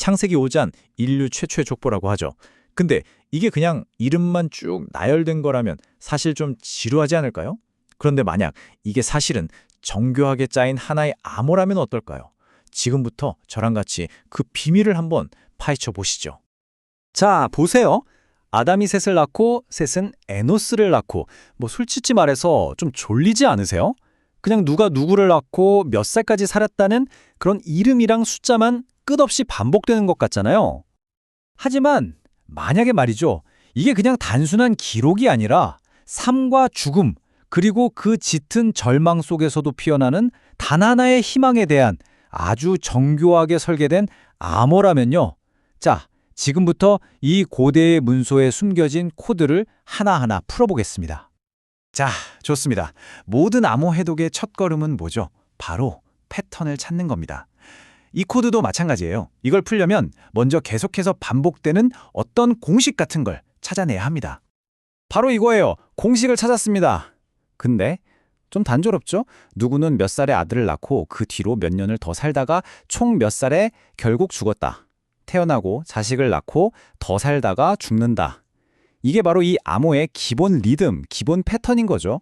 창세기 5장 인류 최초의 족보라고 하죠. 근데 이게 그냥 이름만 쭉 나열된 거라면 사실 좀 지루하지 않을까요? 그런데 만약 이게 사실은 정교하게 짜인 하나의 암호라면 어떨까요? 지금부터 저랑 같이 그 비밀을 한번 파헤쳐 보시죠. 자, 보세요. 아담이 셋을 낳고 셋은 에노스를 낳고 솔직히 말해서 좀 졸리지 않으세요? 그냥 누가 누구를 낳고 몇 살까지 살았다는 그런 이름이랑 숫자만 끝없이 반복되는 것 같잖아요. 하지만 만약에 말이죠. 이게 그냥 단순한 기록이 아니라 삶과 죽음, 그리고 그 짙은 절망 속에서도 피어나는 단 하나의 희망에 대한 아주 정교하게 설계된 암호라면요. 자, 지금부터 이 고대의 문서에 숨겨진 코드를 하나하나 풀어보겠습니다. 자, 좋습니다. 모든 암호 해독의 첫걸음은 뭐죠? 바로 패턴을 찾는 겁니다. 이 코드도 마찬가지예요. 이걸 풀려면 먼저 계속해서 반복되는 어떤 공식 같은 걸 찾아내야 합니다. 바로 이거예요. 공식을 찾았습니다. 근데 좀 단조롭죠? 누구는 몇 살에 아들을 낳고 그 뒤로 몇 년을 더 살다가 총 몇 살에 결국 죽었다. 태어나고 자식을 낳고 더 살다가 죽는다. 이게 바로 이 암호의 기본 리듬, 기본 패턴인 거죠.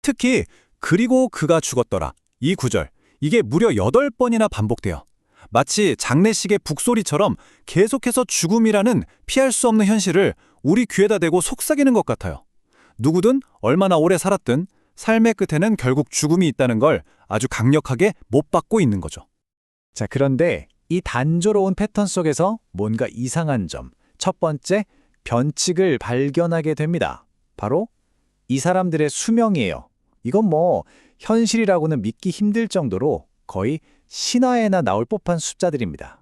특히 그리고 그가 죽었더라. 이 구절. 이게 무려 8번이나 반복돼요. 마치 장례식의 북소리처럼 계속해서 죽음이라는 피할 수 없는 현실을 우리 귀에다 대고 속삭이는 것 같아요. 누구든 얼마나 오래 살았든 삶의 끝에는 결국 죽음이 있다는 걸 아주 강력하게 못 받고 있는 거죠. 자, 그런데 이 단조로운 패턴 속에서 뭔가 이상한 점. 첫 번째, 변칙을 발견하게 됩니다. 바로 이 사람들의 수명이에요. 이건 현실이라고는 믿기 힘들 정도로 거의 신화에나 나올 법한 숫자들입니다.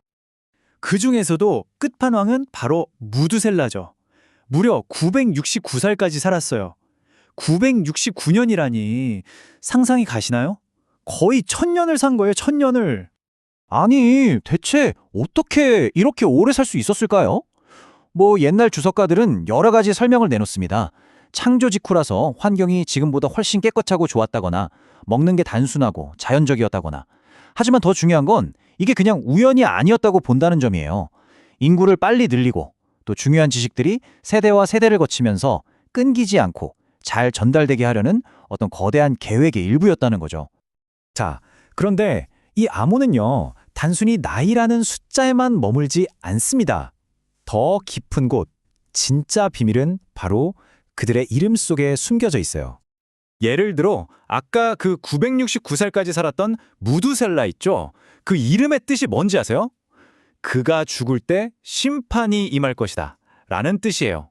그 중에서도 끝판왕은 바로 무두셀라죠. 무려 969살까지 살았어요. 969년이라니 상상이 가시나요? 거의 1000년을 산 거예요, 1000년을. 아니, 대체 어떻게 이렇게 오래 살 수 있었을까요? 옛날 주석가들은 여러 가지 설명을 내놓습니다. 창조 직후라서 환경이 지금보다 훨씬 깨끗하고 좋았다거나 먹는 게 단순하고 자연적이었다거나. 하지만 더 중요한 건 이게 그냥 우연이 아니었다고 본다는 점이에요. 인구를 빨리 늘리고 또 중요한 지식들이 세대와 세대를 거치면서 끊기지 않고 잘 전달되게 하려는 어떤 거대한 계획의 일부였다는 거죠. 자, 그런데 이 암호는요, 단순히 나이라는 숫자에만 머물지 않습니다. 더 깊은 곳, 진짜 비밀은 바로 그들의 이름 속에 숨겨져 있어요. 예를 들어 아까 그 969살까지 살았던 무두셀라 있죠? 그 이름의 뜻이 뭔지 아세요? 그가 죽을 때 심판이 임할 것이다 라는 뜻이에요.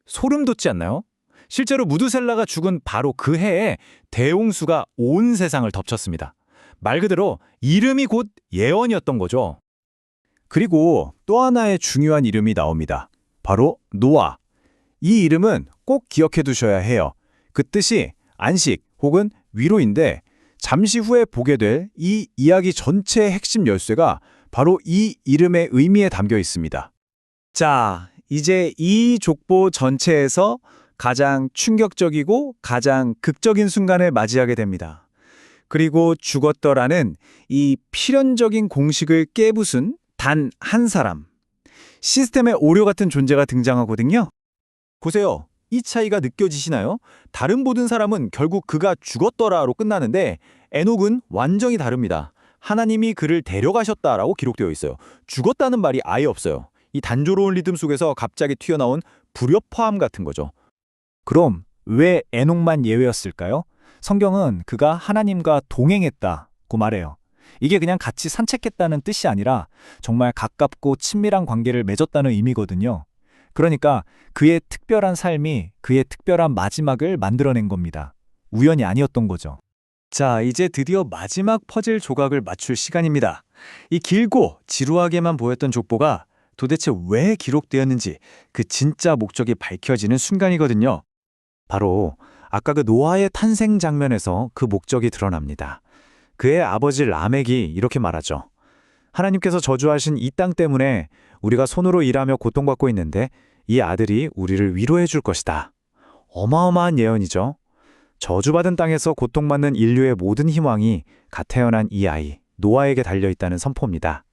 소름 돋지 않나요? 실제로 무두셀라가 죽은 바로 그 해에 대홍수가 온 세상을 덮쳤습니다. 말 그대로 이름이 곧 예언이었던 거죠. 그리고 또 하나의 중요한 이름이 나옵니다. 바로 노아. 이 이름은 꼭 기억해 두셔야 해요. 그 뜻이 안식 혹은 위로인데 잠시 후에 보게 될 이 이야기 전체의 핵심 열쇠가 바로 이 이름의 의미에 담겨 있습니다. 자, 이제 이 족보 전체에서 가장 충격적이고 가장 극적인 순간을 맞이하게 됩니다. 그리고 죽었더라는 이 필연적인 공식을 깨부순 단 한 사람. 시스템의 오류 같은 존재가 등장하거든요. 보세요. 이 차이가 느껴지시나요? 다른 모든 사람은 결국 그가 죽었더라로 끝나는데 에녹은 완전히 다릅니다. 하나님이 그를 데려가셨다라고 기록되어 있어요. 죽었다는 말이 아예 없어요. 이 단조로운 리듬 속에서 갑자기 튀어나온 불협화음 같은 거죠. 그럼 왜 에녹만 예외였을까요? 성경은 그가 하나님과 동행했다고 말해요. 이게 그냥 같이 산책했다는 뜻이 아니라 정말 가깝고 친밀한 관계를 맺었다는 의미거든요. 그러니까 그의 특별한 삶이 그의 특별한 마지막을 만들어낸 겁니다. 우연이 아니었던 거죠. 자, 이제 드디어 마지막 퍼즐 조각을 맞출 시간입니다. 이 길고 지루하게만 보였던 족보가 도대체 왜 기록되었는지 그 진짜 목적이 밝혀지는 순간이거든요. 바로 아까 그 노아의 탄생 장면에서 그 목적이 드러납니다. 그의 아버지 라멕이 이렇게 말하죠. 하나님께서 저주하신 이 땅 때문에 우리가 손으로 일하며 고통받고 있는데 이 아들이 우리를 위로해 줄 것이다. 어마어마한 예언이죠. 저주받은 땅에서 고통받는 인류의 모든 희망이 갓 태어난 이 아이, 노아에게 달려있다는 선포입니다.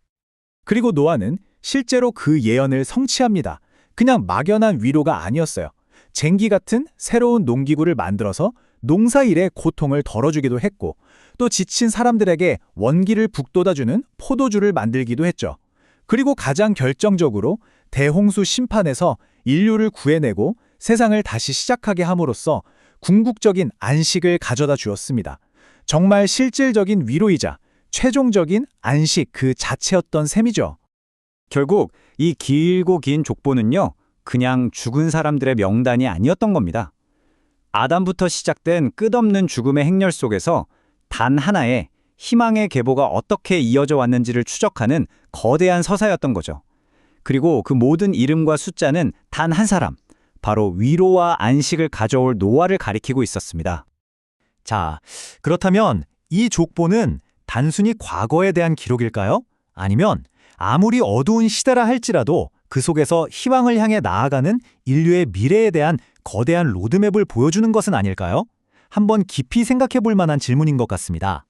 그리고 노아는 실제로 그 예언을 성취합니다. 그냥 막연한 위로가 아니었어요. 쟁기 같은 새로운 농기구를 만들어서 농사일의 고통을 덜어주기도 했고 또 지친 사람들에게 원기를 북돋아주는 포도주를 만들기도 했죠. 그리고 가장 결정적으로 대홍수 심판에서 인류를 구해내고 세상을 다시 시작하게 함으로써 궁극적인 안식을 가져다 주었습니다. 정말 실질적인 위로이자 최종적인 안식 그 자체였던 셈이죠. 결국 이 길고 긴 족보는요, 그냥 죽은 사람들의 명단이 아니었던 겁니다. 아담부터 시작된 끝없는 죽음의 행렬 속에서 단 하나의 희망의 계보가 어떻게 이어져 왔는지를 추적하는 거대한 서사였던 거죠. 그리고 그 모든 이름과 숫자는 단 한 사람, 바로 위로와 안식을 가져올 노아를 가리키고 있었습니다. 자, 그렇다면 이 족보는 단순히 과거에 대한 기록일까요? 아니면 아무리 어두운 시대라 할지라도 그 속에서 희망을 향해 나아가는 인류의 미래에 대한 거대한 로드맵을 보여주는 것은 아닐까요? 한번 깊이 생각해 볼 만한 질문인 것 같습니다.